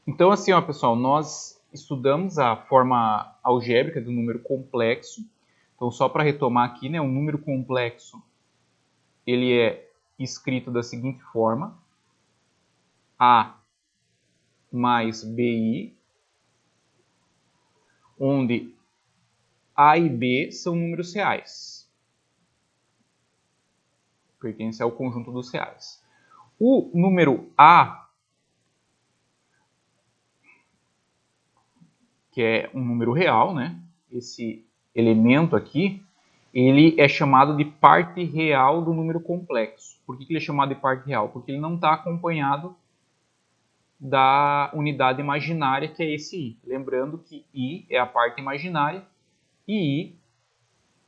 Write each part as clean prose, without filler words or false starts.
Então, assim, ó, pessoal, nós estudamos a forma algébrica do número complexo. Então, só para retomar aqui, né, um número complexo, ele é escrito da seguinte forma: A mais BI, onde A e B são números reais. Pertence ao conjunto dos reais. O número A, que é um número real, né? Esse elemento aqui, ele é chamado de parte real do número complexo. Por que ele é chamado de parte real? Porque ele não está acompanhado da unidade imaginária, que é esse I. Lembrando que I é a parte imaginária e I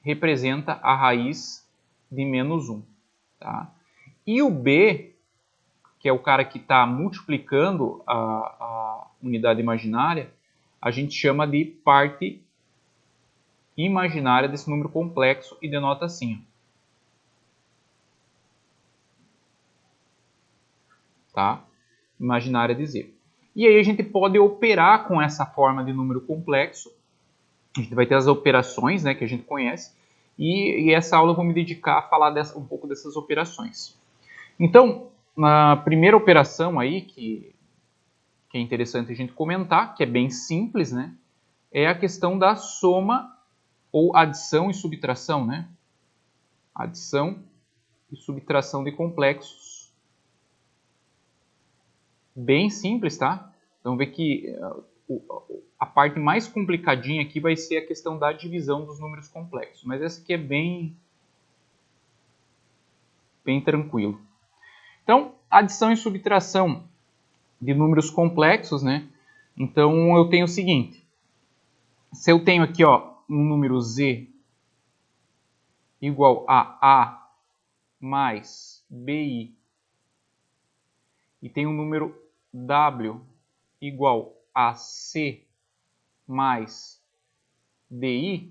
representa a raiz de menos 1. Tá? E o B, que é o cara que está multiplicando a unidade imaginária, a gente chama de parte imaginária desse número complexo e denota assim. Tá? Imaginária de Z. E aí a gente pode operar com essa forma de número complexo. A gente vai ter as operações, né, que a gente conhece. E essa aula eu vou me dedicar a falar um pouco dessas operações. Então, na primeira operação aí, que é interessante a gente comentar, que é bem simples, né, é a questão da soma ou adição e subtração, né? Adição e subtração de complexos. Bem simples, tá? Então, vê que a parte mais complicadinha aqui vai ser a questão da divisão dos números complexos. Mas essa aqui é bem tranquilo. Então, adição e subtração de números complexos, né? Então, eu tenho o seguinte. Se eu tenho aqui, ó, um número Z igual a A mais BI e tem um número W igual a C mais DI,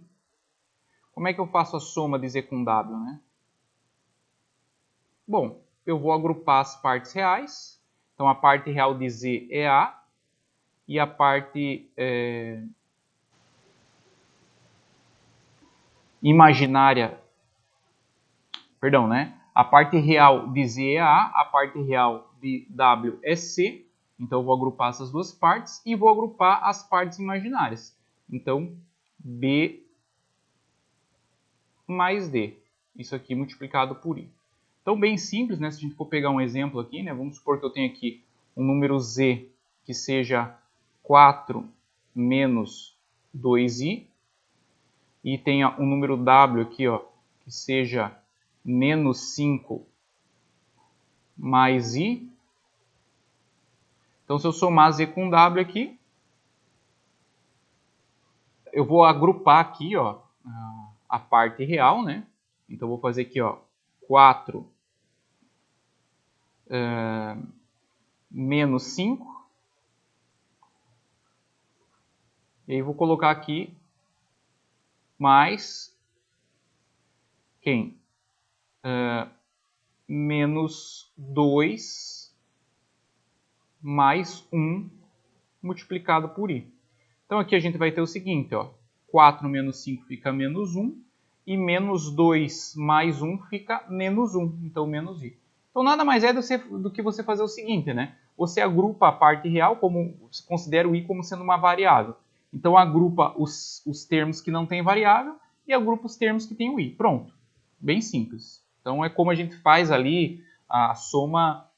como é que eu faço a soma de Z com W, né? Bom, eu vou agrupar as partes reais. Então, a parte real de Z é A e a parte imaginária, perdão, né? A parte real de Z é A parte real de W é C. Então, eu vou agrupar essas duas partes e vou agrupar as partes imaginárias. Então, B mais D. Isso aqui multiplicado por I. Então, bem simples, né? Se a gente for pegar um exemplo aqui, né? Vamos supor que eu tenho aqui um número Z que seja 4 menos 2i e tenha um número W aqui, ó, que seja menos 5 mais i. Então, se eu somar Z com W aqui, eu vou agrupar aqui, ó, a parte real, né? Então, eu vou fazer aqui, ó, 4 menos 5. E aí, vou colocar aqui mais quem? Menos 2 mais 1 multiplicado por i. Então, aqui a gente vai ter o seguinte, ó, 4 menos 5 fica menos 1, e menos 2 mais 1 fica menos 1, então menos i. Então, nada mais é do que você fazer o seguinte, né? Você agrupa a parte real, você considera o i como sendo uma variável. Então, agrupa os termos que não têm variável e agrupa os termos que têm o i. Pronto. Bem simples. Então, é como a gente faz ali a soma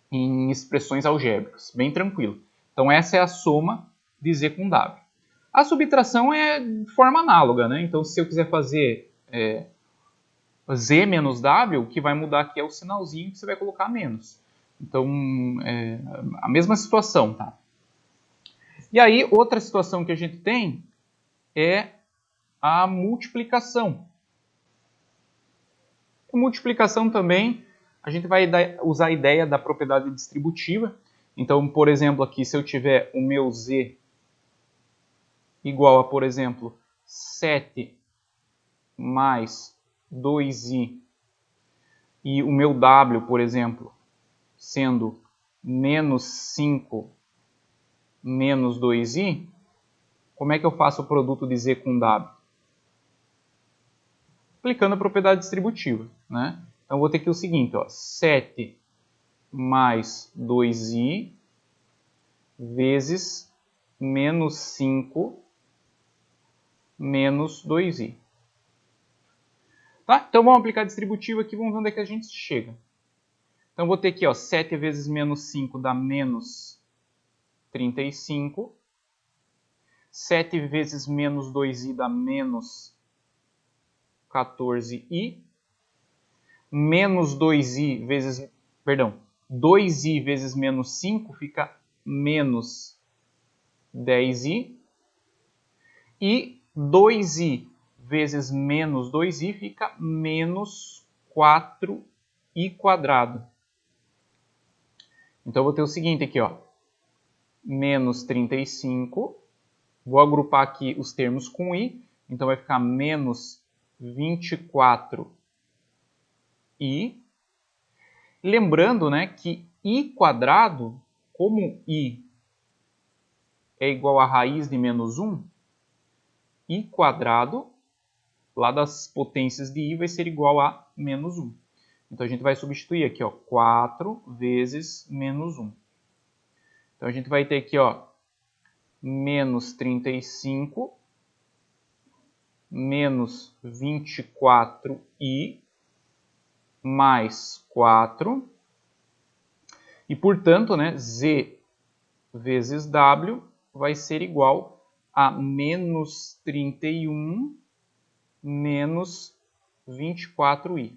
em expressões algébricas. Bem tranquilo. Então, essa é a soma de Z com W. A subtração é de forma análoga, né? Então, se eu quiser fazer Z menos W, o que vai mudar aqui é o sinalzinho que você vai colocar menos. Então, é a mesma situação, tá? E aí, outra situação que a gente tem é a multiplicação. A multiplicação também, a gente vai usar a ideia da propriedade distributiva. Então, por exemplo, aqui, se eu tiver o meu Z igual a, por exemplo, 7 mais 2i, e o meu W, por exemplo, sendo menos 5 menos 2i, como é que eu faço o produto de z com w? Aplicando a propriedade distributiva, né? Então, eu vou ter aqui o seguinte, ó, 7 mais 2i vezes menos 5 menos 2i. Tá? Então, vamos aplicar a distributiva aqui, vamos ver onde é que a gente chega. Então, eu vou ter aqui, ó, 7 vezes menos 5 dá menos 35. 7 vezes menos 2i dá menos 14i. Menos 2i vezes... Perdão. 2i vezes menos 5 fica menos 10i. E 2i vezes menos 2i fica menos 4i quadrado. Então, eu vou ter o seguinte aqui, ó. Menos 35. Vou agrupar aqui os termos com i. Então, vai ficar menos 24i. Lembrando, né, que i quadrado, como i é igual a raiz de menos 1, i quadrado, lá das potências de i, vai ser igual a menos 1. Então, a gente vai substituir aqui, ó, 4 vezes menos 1. Então, a gente vai ter aqui, ó, menos 35 menos 24i mais 4. E, portanto, né, z vezes w vai ser igual a menos 31 menos 24i.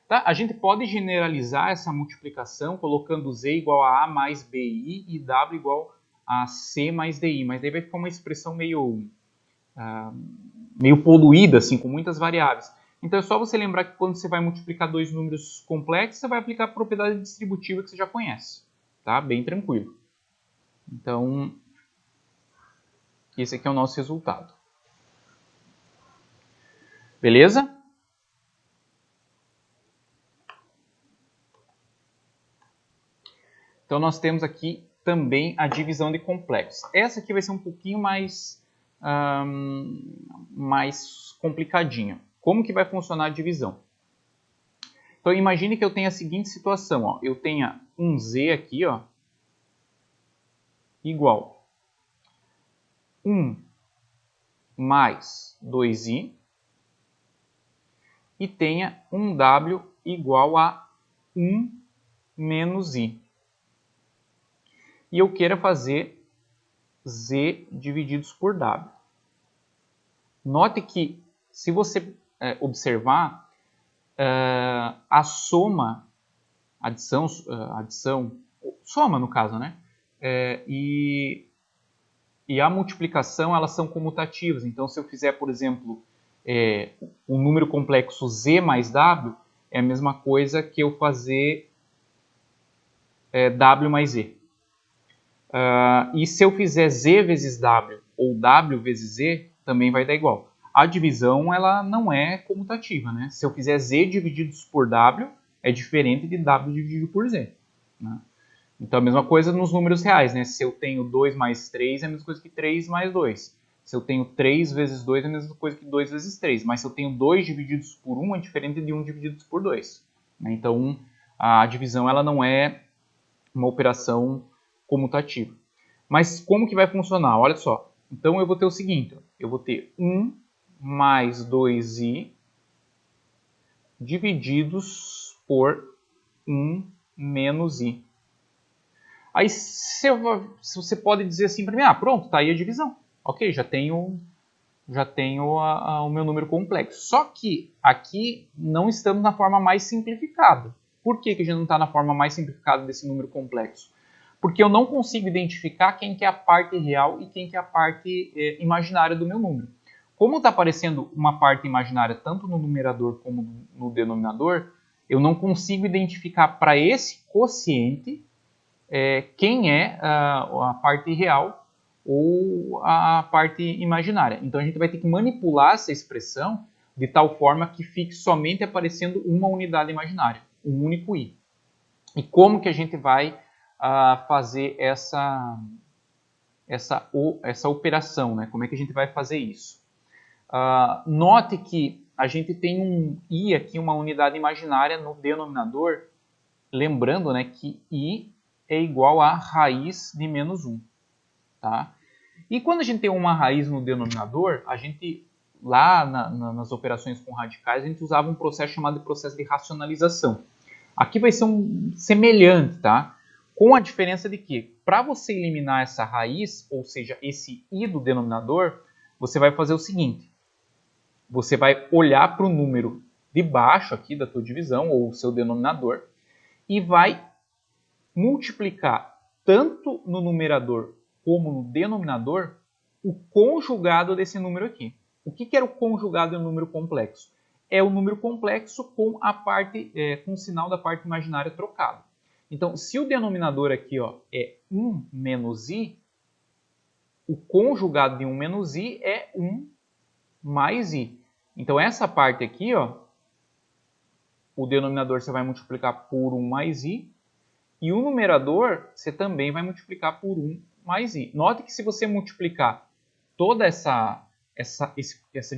Tá? A gente pode generalizar essa multiplicação colocando z igual a a mais bi e w igual a c mais di, mas daí vai ficar uma expressão meio poluída, assim, com muitas variáveis. Então é só você lembrar que quando você vai multiplicar dois números complexos, você vai aplicar a propriedade distributiva que você já conhece. Tá? Bem tranquilo. Então, esse aqui é o nosso resultado. Beleza? Então, nós temos aqui também a divisão de complexos. Essa aqui vai ser um pouquinho mais complicadinha. Como que vai funcionar a divisão? Então, imagine que eu tenha a seguinte situação. Ó. Eu tenha um z aqui, ó, igual 1 mais 2i e tenha um w igual a 1 menos i. E eu queira fazer z divididos por w. Note que, se você observar, a soma, soma no caso, né? E a multiplicação, elas são comutativas. Então, se eu fizer, por exemplo, o número complexo z mais w, é a mesma coisa que eu fazer w mais z. E se eu fizer z vezes w ou w vezes z, também vai dar igual. A divisão, ela não é comutativa, né? Se eu fizer z divididos por w, é diferente de w dividido por z. Né? Então, a mesma coisa nos números reais, né? Se eu tenho 2 mais 3, é a mesma coisa que 3 mais 2. Se eu tenho 3 vezes 2, é a mesma coisa que 2 vezes 3. Mas se eu tenho 2 divididos por 1, é diferente de 1 divididos por 2. Né? Então, a divisão, ela não é uma operação comutativa. Mas como que vai funcionar? Olha só. Então, eu vou ter o seguinte. Ó. Eu vou ter 1 mais 2i divididos por 1 menos i. Aí você pode dizer assim para mim, pronto, está aí a divisão. Ok, já tenho o meu número complexo. Só que aqui não estamos na forma mais simplificada. Por que a gente não está na forma mais simplificada desse número complexo? Porque eu não consigo identificar quem que é a parte real e quem que é a parte imaginária do meu número. Como está aparecendo uma parte imaginária tanto no numerador como no denominador, eu não consigo identificar para esse quociente quem é a parte real ou a parte imaginária. Então a gente vai ter que manipular essa expressão de tal forma que fique somente aparecendo uma unidade imaginária, um único i. E como que a gente vai fazer essa operação, né? Como é que a gente vai fazer isso? Note que a gente tem um i aqui, uma unidade imaginária no denominador, lembrando, né, que i é igual a raiz de menos 1. Tá? E quando a gente tem uma raiz no denominador, a gente, lá nas operações com radicais, a gente usava um processo chamado de processo de racionalização. Aqui vai ser semelhante, tá? Com a diferença de que, para você eliminar essa raiz, ou seja, esse i do denominador, você vai fazer o seguinte. Você vai olhar para o número de baixo aqui da tua divisão, ou o seu denominador, e vai multiplicar tanto no numerador como no denominador o conjugado desse número aqui. O que era o conjugado de um número complexo? É o número complexo com a parte, com o sinal da parte imaginária trocado. Então, se o denominador aqui é 1 menos i, o conjugado de 1 menos i é 1 mais i. Então, essa parte aqui, o denominador você vai multiplicar por 1 mais i, e o numerador você também vai multiplicar por 1 mais i. Note que se você multiplicar toda essa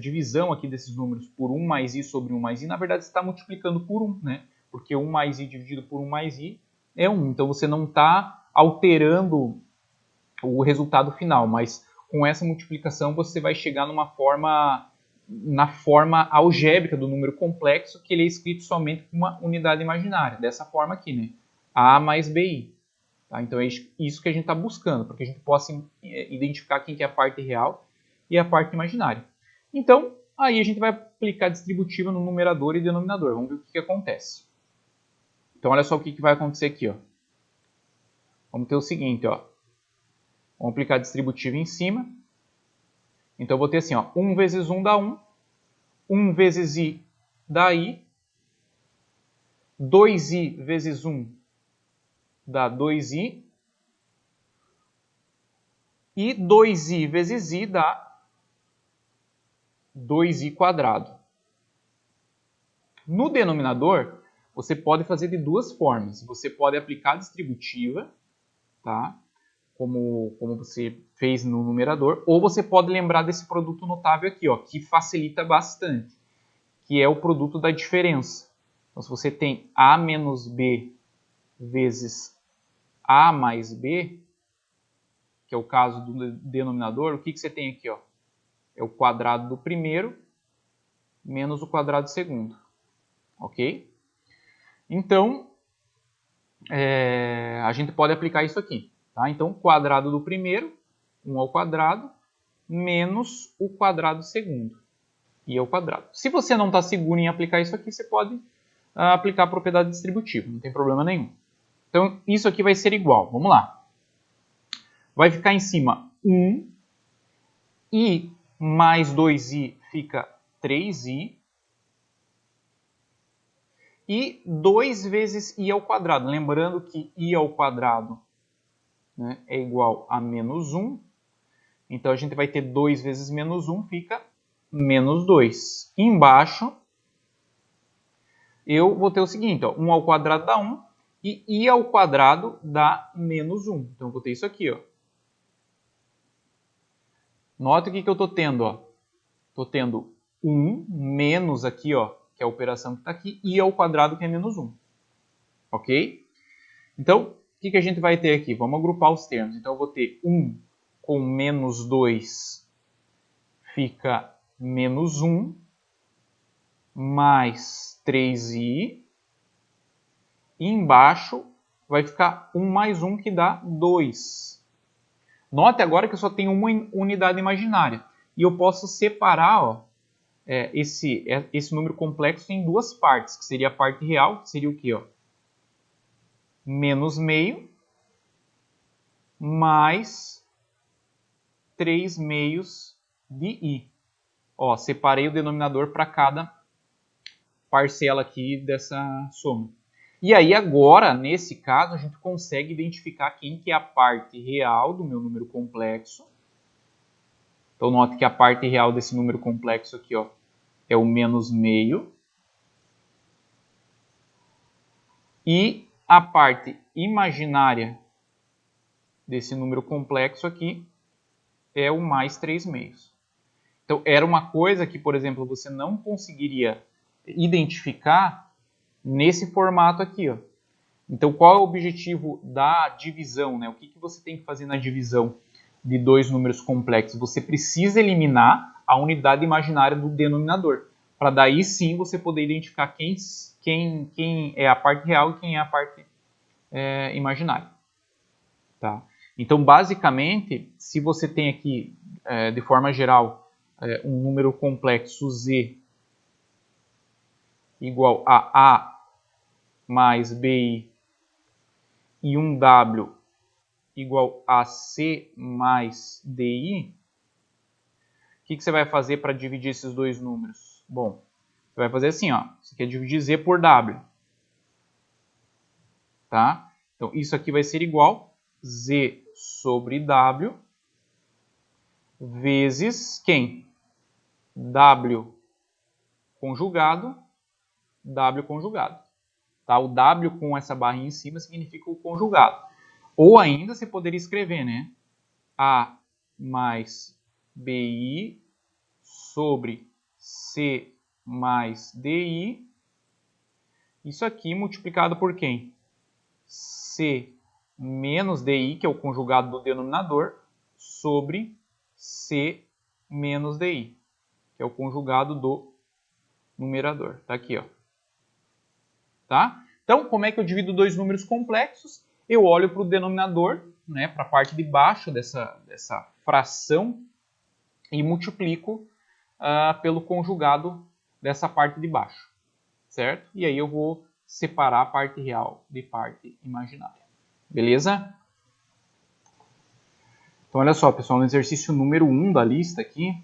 divisão aqui desses números por 1 mais i sobre 1 mais i, na verdade você está multiplicando por 1, né? Porque 1 mais i dividido por 1 mais i é 1. Então você não está alterando o resultado final, mas com essa multiplicação você vai chegar na forma algébrica do número complexo, que ele é escrito somente com uma unidade imaginária, dessa forma aqui, né? A mais bi. Tá? Então é isso que a gente está buscando, para que a gente possa identificar quem que é a parte real e a parte imaginária. Então, aí a gente vai aplicar a distributiva no numerador e denominador. Vamos ver o que acontece. Então, olha só o que vai acontecer aqui. Vamos ter o seguinte. Vamos aplicar a distributiva em cima. Então, eu vou ter assim, 1 vezes 1 dá 1. 1 vezes i dá i. 2i vezes 1 dá 2i. E 2i vezes i dá 2i quadrado. No denominador, você pode fazer de duas formas. Você pode aplicar a distributiva, tá? Como você fez no numerador, ou você pode lembrar desse produto notável aqui, que facilita bastante, que é o produto da diferença. Então, se você tem a menos b vezes a mais b, que é o caso do denominador, o que você tem aqui? É o quadrado do primeiro menos o quadrado do segundo. Ok? Então, a gente pode aplicar isso aqui. Tá? Então, quadrado do primeiro, 1 ao quadrado, menos o quadrado do segundo, i ao quadrado. Se você não está seguro em aplicar isso aqui, você pode aplicar a propriedade distributiva, não tem problema nenhum. Então, isso aqui vai ser igual. Vamos lá. Vai ficar em cima 1, i mais 2i fica 3i, e 2 vezes i ao quadrado. Lembrando que i ao quadrado, né, é igual a menos 1. Então, a gente vai ter 2 vezes menos 1, fica menos 2. Embaixo, eu vou ter o seguinte, 1 ao quadrado dá 1, e i ao quadrado dá menos 1. Então, eu vou ter isso aqui. Nota o que eu estou tendo. Estou tendo 1 menos aqui, que é a operação que está aqui, i ao quadrado, que é menos 1. Ok? Então, o que a gente vai ter aqui? Vamos agrupar os termos. Então, eu vou ter 1 com menos 2 fica menos 1, mais 3i. E embaixo vai ficar 1 mais 1, que dá 2. Note agora que eu só tenho uma unidade imaginária. E eu posso separar esse número complexo em duas partes, que seria a parte real, que seria o quê? Menos meio, mais 3 meios de i. Separei o denominador para cada parcela aqui dessa soma. E aí agora, nesse caso, a gente consegue identificar quem que é a parte real do meu número complexo. Então, note que a parte real desse número complexo aqui, é o menos meio. E a parte imaginária desse número complexo aqui é o mais 3/2. Então, era uma coisa que, por exemplo, você não conseguiria identificar nesse formato aqui, ó. Então, qual é o objetivo da divisão, né? O que você tem que fazer na divisão de dois números complexos? Você precisa eliminar a unidade imaginária do denominador, para daí sim você poder identificar quem é a parte real e quem é a parte imaginária. Tá? Então, basicamente, se você tem aqui, de forma geral, um número complexo z igual a A mais BI e um W igual a C mais DI, o que você vai fazer para dividir esses dois números? Bom, você vai fazer assim, ó, você quer dividir Z por W. Tá? Então, isso aqui vai ser igual Z sobre W vezes quem? W conjugado, W conjugado. Tá? O W com essa barrinha em cima significa o conjugado. Ou ainda você poderia escrever, né? A mais BI sobre C mais DI. Isso aqui multiplicado por quem? C menos DI, que é o conjugado do denominador, sobre C menos DI, que é o conjugado do numerador. Tá aqui, ó. Tá? Então, como é que eu divido dois números complexos? Eu olho para o denominador, né, para a parte de baixo dessa fração e multiplico pelo conjugado dessa parte de baixo, certo? E aí eu vou separar a parte real de parte imaginária. Beleza? Então, olha só, pessoal, no exercício número 1 da lista aqui,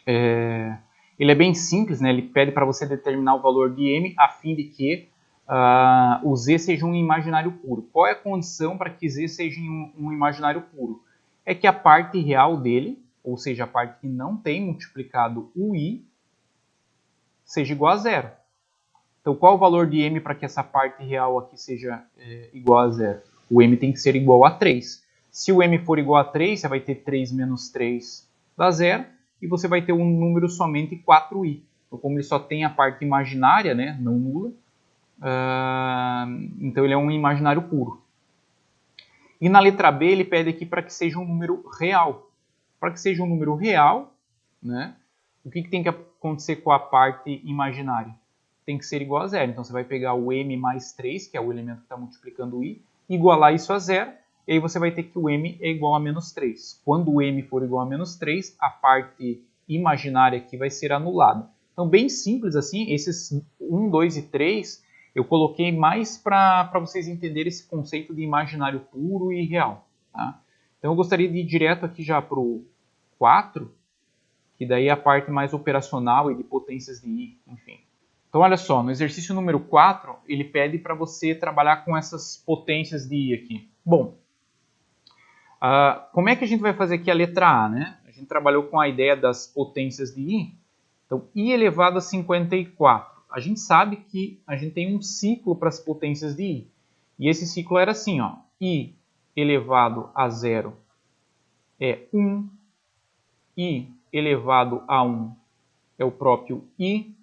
ele é bem simples, né? Ele pede para você determinar o valor de m a fim de que o z seja um imaginário puro. Qual é a condição para que z seja um imaginário puro? É que a parte real dele, ou seja, a parte que não tem multiplicado o i, seja igual a zero. Então, qual o valor de m para que essa parte real aqui seja igual a zero? O m tem que ser igual a 3. Se o m for igual a 3, você vai ter 3 menos 3 dá zero, e você vai ter um número somente 4i. Então, como ele só tem a parte imaginária, né, não nula, então ele é um imaginário puro. E na letra B ele pede aqui para que seja um número real. Para que seja um número real, né, o que tem que acontecer com a parte imaginária? Tem que ser igual a zero. Então você vai pegar o m mais 3, que é o elemento que está multiplicando o i, igualar isso a zero, e aí você vai ter que o m é igual a menos 3. Quando o m for igual a menos 3, a parte imaginária aqui vai ser anulada. Então, bem simples assim, esses 1, 2 e 3, eu coloquei mais para vocês entenderem esse conceito de imaginário puro e real. Tá? Então, eu gostaria de ir direto aqui já para o 4, que daí é a parte mais operacional e de potências de i, enfim. Então, olha só, no exercício número 4, ele pede para você trabalhar com essas potências de i aqui. Bom, como é que a gente vai fazer aqui a letra A, né? A gente trabalhou com a ideia das potências de i. Então, i elevado a 54. A gente sabe que a gente tem um ciclo para as potências de i. E esse ciclo era assim, ó. I elevado a 0 é 1. I elevado a 1 é o próprio i.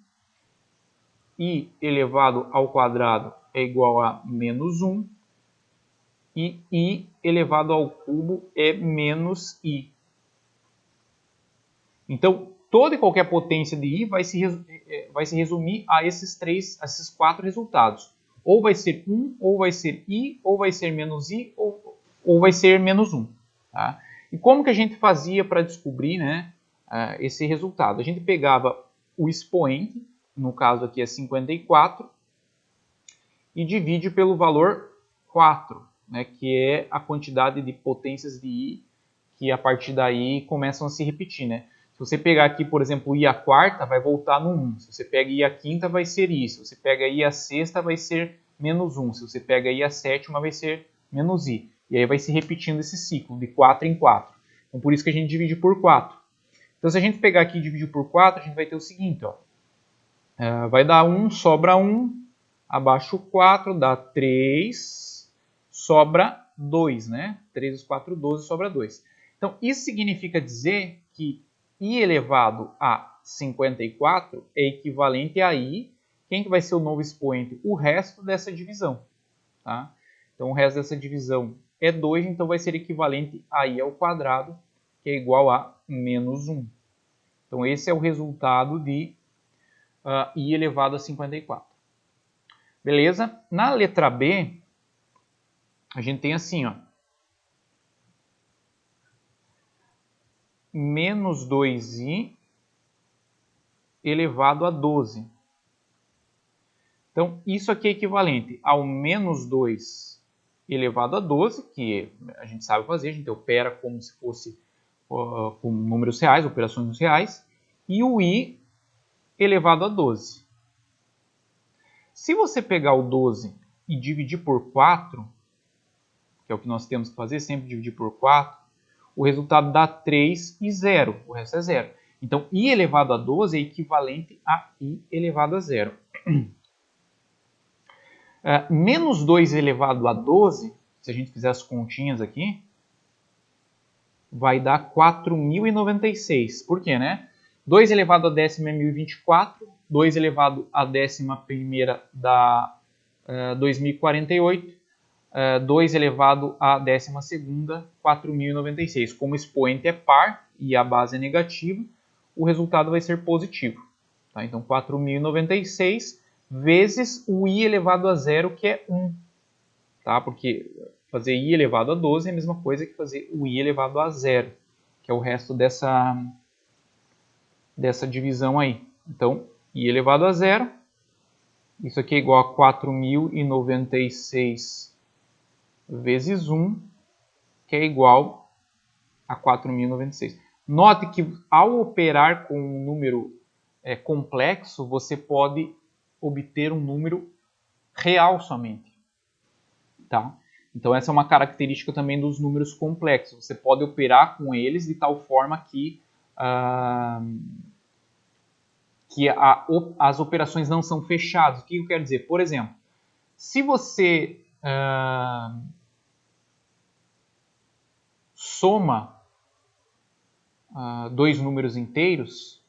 I elevado ao quadrado é igual a menos 1. E i elevado ao cubo é menos i. Então, toda e qualquer potência de i vai se resumir a esses 4 resultados. Ou vai ser 1, ou vai ser i, ou vai ser menos i, ou vai ser menos 1. Tá? E como que a gente fazia para descobrir, né, esse resultado? A gente pegava o expoente, no caso aqui é 54, e divide pelo valor 4, né, que é a quantidade de potências de i que a partir daí começam a se repetir. Né? Se você pegar aqui, por exemplo, i a quarta, vai voltar no 1. Se você pega i a quinta, vai ser i. Se você pega i a sexta, vai ser menos 1. Se você pega i a sétima, vai ser menos i. E aí vai se repetindo esse ciclo, de 4 em 4. Então, por isso que a gente divide por 4. Então, se a gente pegar aqui e dividir por 4, a gente vai ter o seguinte, ó. Vai dar 1, sobra 1. Abaixo 4 dá 3, sobra 2, né? 3 vezes 4, 12, sobra 2. Então, isso significa dizer que i elevado a 54 é equivalente a i. Quem que vai ser o novo expoente? O resto dessa divisão. Tá? Então, o resto dessa divisão é 2, então vai ser equivalente a i ao quadrado, que é igual a menos 1. Então, esse é o resultado de i elevado a 54. Beleza? Na letra B, a gente tem assim, ó, menos 2i elevado a 12. Então, isso aqui é equivalente ao menos 2 elevado a 12, que a gente sabe fazer, a gente opera como se fosse com números reais, operações reais, e o i elevado a 12. Se você pegar o 12 e dividir por 4, que é o que nós temos que fazer, sempre dividir por 4, o resultado dá 3 e 0, o resto é 0. Então, i elevado a 12 é equivalente a i elevado a 0. Menos 2 elevado a 12, se a gente fizer as continhas aqui, vai dar 4.096. Por quê, né? 2 elevado a décima é 1024, 2 elevado a décima primeira dá 2048, 2 elevado a décima segunda, 4.096. Como o expoente é par e a base é negativa, o resultado vai ser positivo. Tá? Então, 4.096 vezes o i elevado a 0, que é 1. Tá? Porque fazer i elevado a 12 é a mesma coisa que fazer o i elevado a 0, que é o resto dessa divisão aí. Então, i elevado a 0, isso aqui é igual a 4.096 vezes 1, que é igual a 4.096. Note que ao operar com um número complexo, você pode obter um número real somente. Tá? Então, essa é uma característica também dos números complexos. Você pode operar com eles de tal forma que, as operações não são fechadas. O que eu quero dizer? Por exemplo, se você soma dois números inteiros,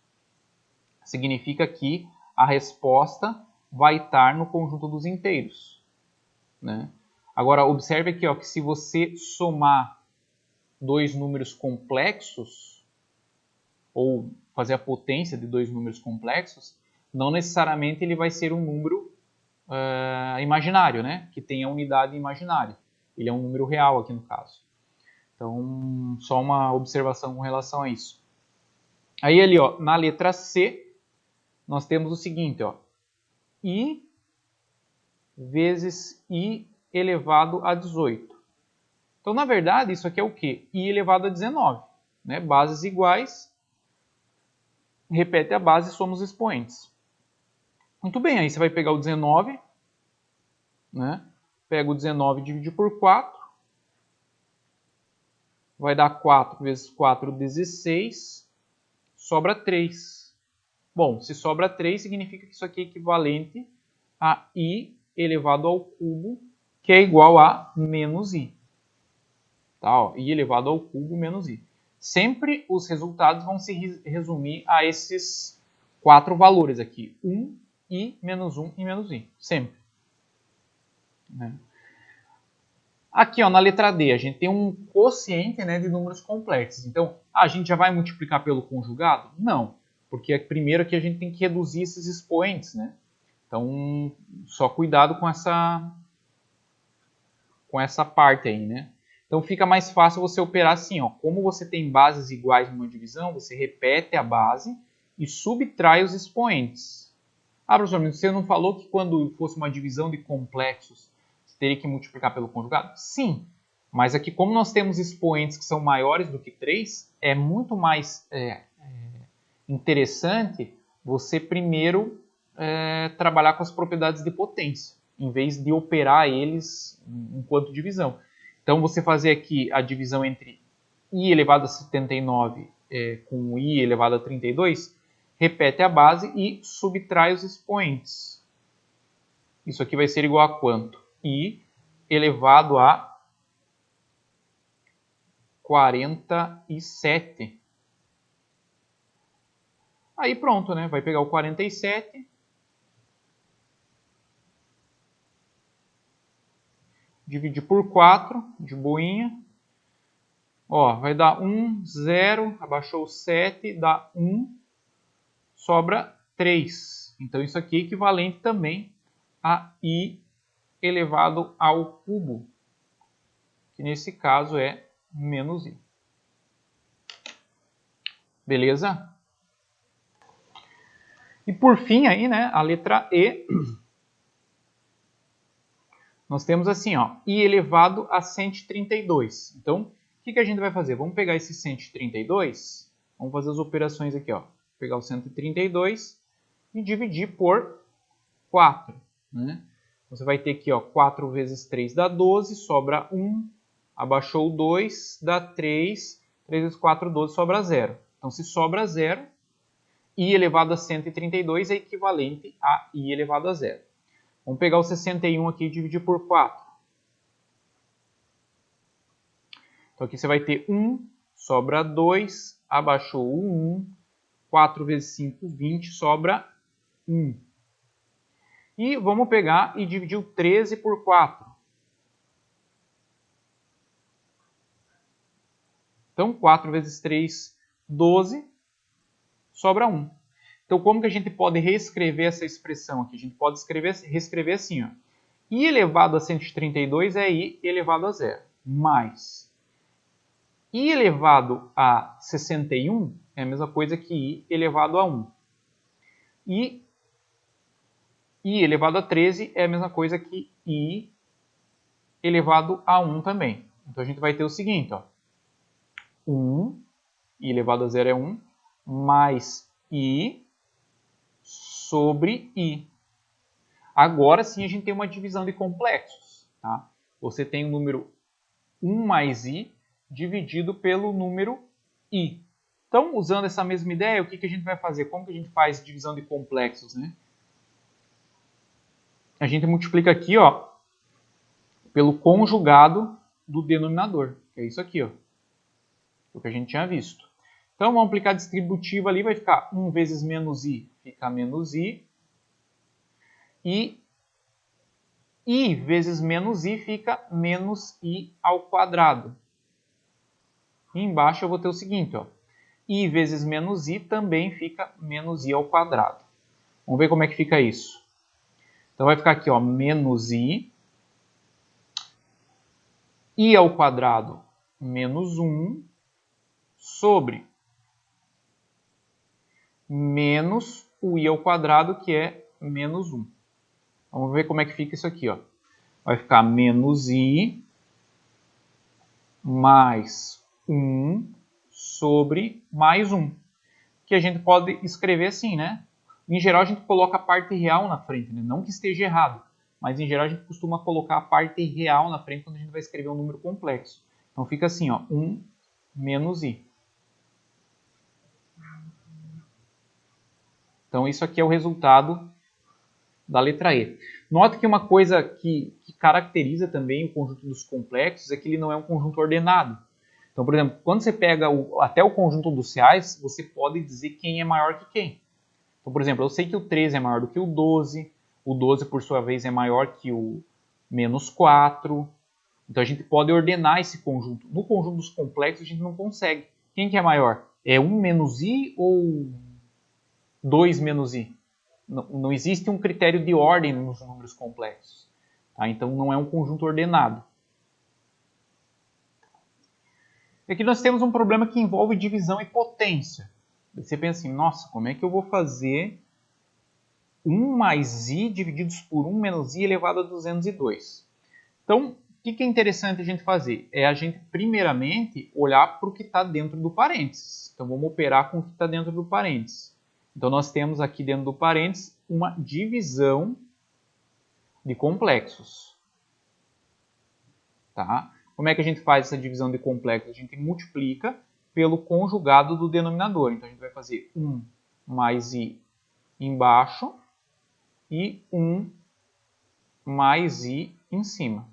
significa que a resposta vai estar no conjunto dos inteiros. Né? Agora, observe aqui que se você somar dois números complexos, ou fazer a potência de dois números complexos, não necessariamente ele vai ser um número imaginário, né? Que tenha unidade imaginária. Ele é um número real aqui no caso. Então, só uma observação com relação a isso. Aí ali, ó, na letra C, nós temos o seguinte, ó, i vezes i elevado a 18. Então, na verdade, isso aqui é o quê? I elevado a 19. Né? Bases iguais, repete a base e somos expoentes. Muito bem, aí você vai pegar o 19, né? Pega o 19 e divide por 4. Vai dar 4 vezes 4, 16. Sobra 3. Bom, se sobra 3, significa que isso aqui é equivalente a i elevado ao cubo, que é igual a menos i. Tá, ó, i elevado ao cubo menos i. Sempre os resultados vão se resumir a esses 4 valores aqui. 1, i, menos 1 e menos i. Sempre. Né? Aqui, ó, na letra D, a gente tem um quociente, né, de números complexos. Então, a gente já vai multiplicar pelo conjugado? Não, porque primeiro aqui a gente tem que reduzir esses expoentes, né? Então, só cuidado com essa parte aí, né? Então, fica mais fácil você operar assim, ó. Como você tem bases iguais numa divisão, você repete a base e subtrai os expoentes. Ah, professor, mas você não falou que quando fosse uma divisão de complexos, teria que multiplicar pelo conjugado? Sim, mas aqui como nós temos expoentes que são maiores do que 3, é muito mais interessante você primeiro trabalhar com as propriedades de potência, em vez de operar eles enquanto divisão. Então você fazer aqui a divisão entre i elevado a 79 com i elevado a 32, repete a base e subtrai os expoentes. Isso aqui vai ser igual a quanto? I elevado a 47. Aí pronto, né? Vai pegar o 47, dividir por 4, de boinha. Ó, vai dar 1, 0, abaixou o 7, dá 1, sobra 3. Então isso aqui é equivalente também a I elevado ao cubo, que nesse caso é menos I. Beleza? E por fim aí, né, a letra E, nós temos assim, ó, I elevado a 132. Então, o que a gente vai fazer? Vamos pegar esse 132, vamos fazer as operações aqui, ó. Pegar o 132 e dividir por 4, né? Você vai ter aqui, ó, 4 vezes 3 dá 12, sobra 1, abaixou 2, dá 3, 3 vezes 4, 12, sobra 0. Então, se sobra 0, I elevado a 132 é equivalente a I elevado a 0. Vamos pegar o 61 aqui e dividir por 4. Então, aqui você vai ter 1, sobra 2, abaixou o 1, 4 vezes 5, 20, sobra 1. E vamos pegar e dividir o 13 por 4. Então, 4 vezes 3, 12, sobra 1. Então, como que a gente pode reescrever essa expressão aqui? A gente pode reescrever assim, ó. I elevado a 132 é I elevado a 0, mais I elevado a 61 é a mesma coisa que I elevado a 1. E I elevado a 13 é a mesma coisa que I elevado a 1 também. Então, a gente vai ter o seguinte, ó. 1, I elevado a 0 é 1, mais I sobre I. Agora sim a gente tem uma divisão de complexos. Tá? Você tem o número 1 mais I dividido pelo número I. Então, usando essa mesma ideia, o que a gente vai fazer? Como que a gente faz divisão de complexos? Né? A gente multiplica aqui, ó, pelo conjugado do denominador, que é isso aqui, ó, o que a gente tinha visto. Então, vamos aplicar a distributiva ali, vai ficar 1 vezes menos I, fica menos I. E I vezes menos I fica menos I ao quadrado. E embaixo eu vou ter o seguinte, ó. I vezes menos I também fica menos I ao quadrado. Vamos ver como é que fica isso. Então vai ficar aqui, ó, menos I ao quadrado menos 1 sobre menos o I ao quadrado, que é menos 1. Vamos ver como é que fica isso aqui, ó. Vai ficar menos I mais 1 sobre mais 1. Que a gente pode escrever assim, né? Em geral, a gente coloca a parte real na frente, né? Não que esteja errado, mas em geral a gente costuma colocar a parte real na frente quando a gente vai escrever um número complexo. Então fica assim, ó, 1 menos I. Então isso aqui é o resultado da letra E. Nota que uma coisa que caracteriza também o conjunto dos complexos é que ele não é um conjunto ordenado. Então, por exemplo, quando você pega até o conjunto dos reais, você pode dizer quem é maior que quem. Então, por exemplo, eu sei que o 13 é maior do que o 12 por sua vez é maior que o menos 4. Então a gente pode ordenar esse conjunto. No conjunto dos complexos a gente não consegue. Quem que é maior? É 1 menos I ou 2 menos I? Não existe um critério de ordem nos números complexos. Tá? Então não é um conjunto ordenado. E aqui nós temos um problema que envolve divisão e potência. Você pensa assim, nossa, como é que eu vou fazer 1 mais I divididos por 1 menos I elevado a 202? Então, o que é interessante a gente fazer? É a gente, primeiramente, olhar para o que está dentro do parênteses. Então, vamos operar com o que está dentro do parênteses. Então, nós temos aqui dentro do parênteses uma divisão de complexos. Tá? Como é que a gente faz essa divisão de complexos? A gente multiplica pelo conjugado do denominador. Então, a gente vai fazer 1 mais I embaixo e 1 mais i em cima.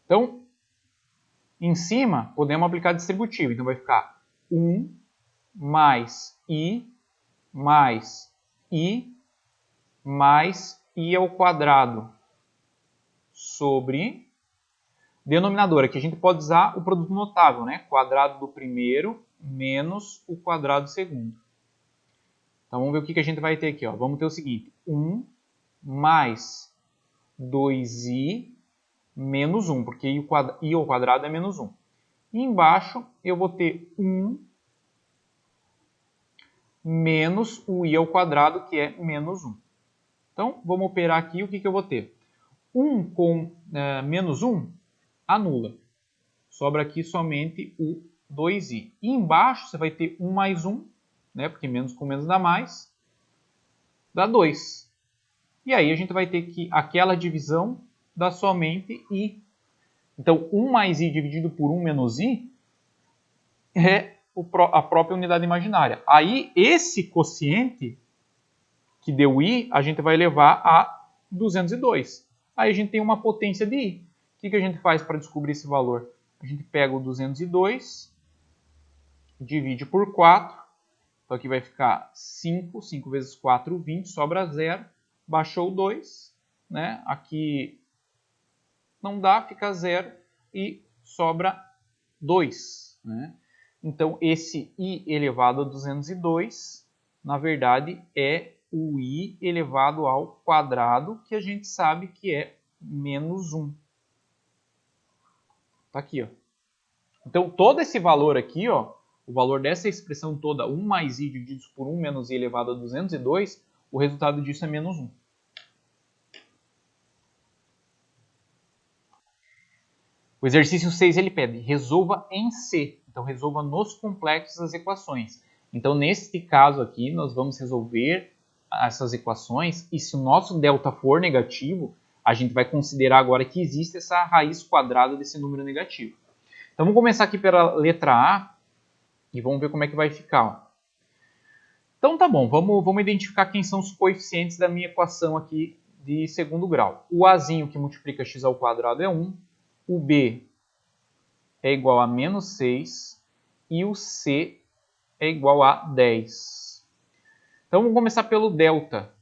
Então, em cima, podemos aplicar distributivo. Então, vai ficar 1 mais i mais i mais i ao quadrado sobre denominador. Aqui a gente pode usar o produto notável, né? Quadrado do primeiro menos o quadrado do segundo. Então, vamos ver o que a gente vai ter aqui. Ó. Vamos ter o seguinte, 1 mais 2i menos 1, porque i ao quadrado é menos 1. E embaixo eu vou ter 1 menos o i ao quadrado, que é menos 1. Então, vamos operar aqui, o que eu vou ter? 1 com menos 1 anula. Sobra aqui somente o 2i. E embaixo você vai ter 1 mais 1, né, porque menos com menos dá mais, dá 2. E aí a gente vai ter que aquela divisão dá somente i. Então, 1 mais i dividido por 1 menos i é a própria unidade imaginária. Aí, esse quociente que deu i, a gente vai levar a 202. Aí a gente tem uma potência de i. O que a gente faz para descobrir esse valor? A gente pega o 202, divide por 4. Então aqui vai ficar 5. 5 vezes 4, 20. Sobra 0. Baixou 2. Né? Aqui não dá, fica 0. E sobra 2. Né? Então esse i elevado a 202, na verdade, é o i elevado ao quadrado, que a gente sabe que é menos 1. Está aqui, ó. Então, todo esse valor aqui, ó, o valor dessa expressão toda, 1 mais i dividido por 1 menos i elevado a 202, o resultado disso é menos 1. O exercício 6 ele pede, resolva em C. Então, resolva nos complexos as equações. Então, neste caso aqui, nós vamos resolver essas equações e se o nosso delta for negativo, a gente vai considerar agora que existe essa raiz quadrada desse número negativo. Então, vamos começar aqui pela letra A e vamos ver como é que vai ficar. Ó. Então, tá bom, vamos identificar quem são os coeficientes da minha equação aqui de segundo grau. O Azinho que multiplica x ao quadrado é 1, o B é igual a menos 6 e o C é igual a 10. Então, vamos começar pelo delta.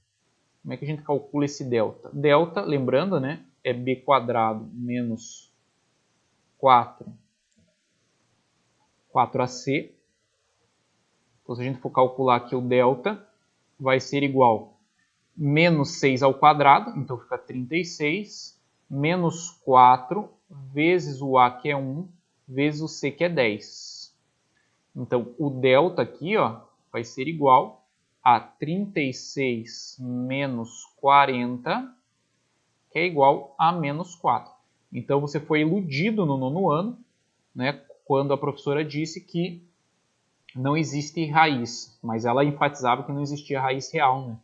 Como é que a gente calcula esse delta? Delta, lembrando, né, é b quadrado menos 4ac. Então, se a gente for calcular aqui o delta, vai ser igual a menos 6 ao quadrado, então fica 36, menos 4 vezes o a, que é 1, vezes o c, que é 10. Então, o delta aqui ó, vai ser igual a 36 menos 40, que é igual a menos 4. Então, você foi iludido no nono ano, né, quando a professora disse que não existe raiz, mas ela enfatizava que não existia raiz real, né?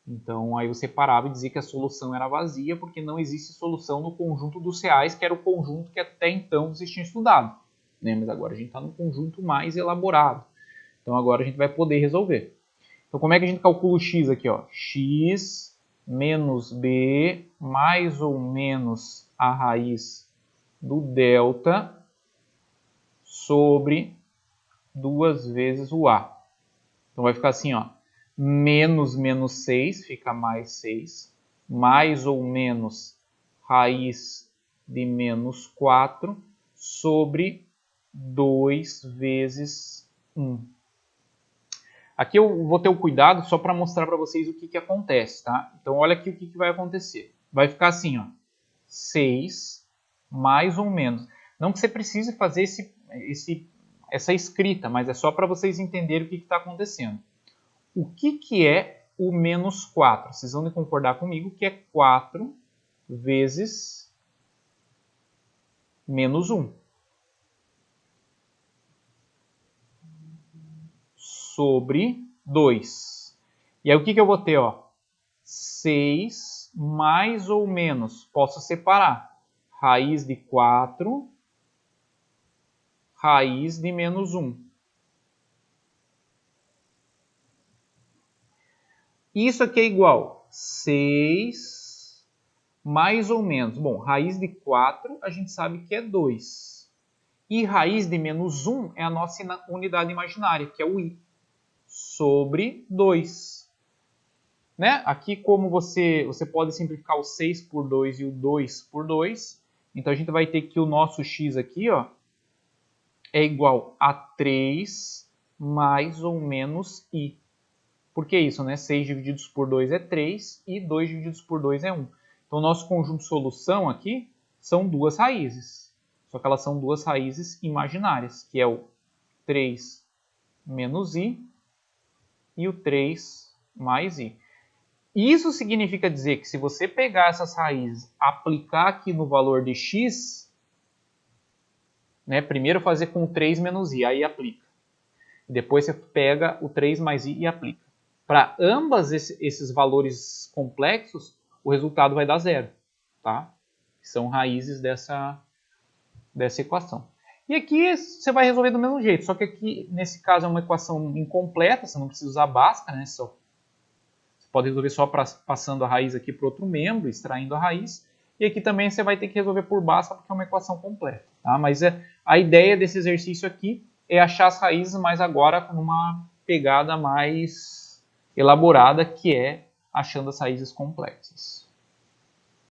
Então, aí você parava e dizia que a solução era vazia, porque não existe solução no conjunto dos reais, que era o conjunto que até então vocês tinham estudado. Né? Mas agora a gente está num conjunto mais elaborado. Então, agora a gente vai poder resolver. Então, como é que a gente calcula o x aqui? Ó? X menos b mais ou menos a raiz do delta sobre 2 vezes o a. Então, vai ficar assim, ó. Menos 6 fica mais 6, mais ou menos raiz de menos 4 sobre 2 vezes 1. Aqui eu vou ter o cuidado só para mostrar para vocês o que acontece, tá? Então olha aqui o que vai acontecer. Vai ficar assim, ó, 6 mais ou menos. Não que você precise fazer essa escrita, mas é só para vocês entenderem o que está acontecendo. O que é o menos 4? Vocês vão concordar comigo que é 4 vezes menos 1. Sobre 2. E aí o que eu vou ter? Ó? 6 mais ou menos. Posso separar. Raiz de 4, raiz de menos 1. Isso aqui é igual a 6 mais ou menos. Bom, raiz de 4 a gente sabe que é 2. E raiz de menos 1 é a nossa unidade imaginária, que é o i, sobre 2. Né? Aqui, como você pode simplificar o 6 por 2 e o 2 por 2, então a gente vai ter que o nosso x aqui, ó, é igual a 3 mais ou menos i. Por que isso, né? 6 divididos por 2 é 3 e 2 divididos por 2 é 1. Então, o nosso conjunto de solução aqui são duas raízes. Só que elas são duas raízes imaginárias, que é o 3 menos i e o 3 mais i. Isso significa dizer que se você pegar essas raízes, aplicar aqui no valor de x, né, primeiro fazer com o 3 menos i, aí aplica. Depois você pega o 3 mais i e aplica. Para ambos esses valores complexos, o resultado vai dar zero. Tá? São raízes dessa equação. E aqui você vai resolver do mesmo jeito, só que aqui, nesse caso, é uma equação incompleta, você não precisa usar Bhaskara, né? Você pode resolver só passando a raiz aqui para outro membro, extraindo a raiz. E aqui também você vai ter que resolver por Bhaskara, porque é uma equação completa. Tá? Mas a ideia desse exercício aqui é achar as raízes, mas agora com uma pegada mais elaborada, que é achando as raízes complexas.